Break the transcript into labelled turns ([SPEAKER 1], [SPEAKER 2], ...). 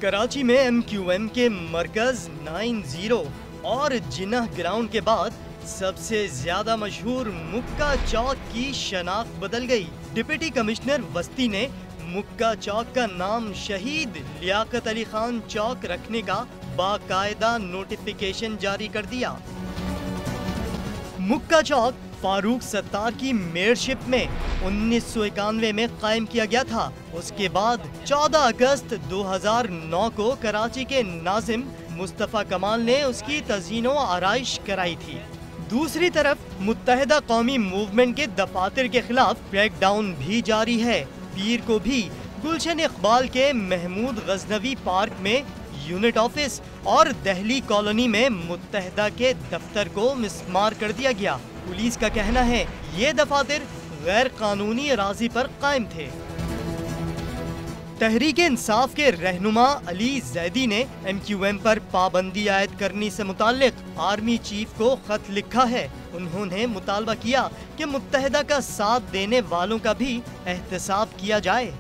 [SPEAKER 1] कराची में MQM के मरकज 90 और जिन्ना ग्राउंड के बाद सबसे ज्यादा मशहूर मुक्का चौक की शनाख्त बदल गई। डिप्टी कमिश्नर वस्ती ने मुक्का चौक का नाम शहीद लियाकत अली खान चौक रखने का बाकायदा नोटिफिकेशन जारी कर दिया। मुक्का चौक फारूक सत्तार की मेयरशिप में 1991 में कायम किया गया था। उसके बाद 14 अगस्त 2009 को कराची के नाजिम मुस्तफा कमाल ने उसकी तज़ीनो आराइश कराई थी। दूसरी तरफ मुत्तहिदा कौमी मूवमेंट के दफातर के खिलाफ क्रैकडाउन भी जारी है। पीर को भी गुलशन इकबाल के महमूद गजनवी पार्क में यूनिट ऑफिस और दहली कॉलोनी में मुत्तहिदा के दफ्तर को मिस्मार कर दिया गया। पुलिस का कहना है ये दफातर गैर कानूनी अराजी पर कायम थे। तहरीक इंसाफ के रहनुमा अली जैदी ने MQM पर पाबंदी आयद करने से मुताल्लिक आर्मी चीफ को खत लिखा है। उन्होंने मुतालबा किया कि मुत्तहिदा का साथ देने वालों का भी एहतसाब किया जाए।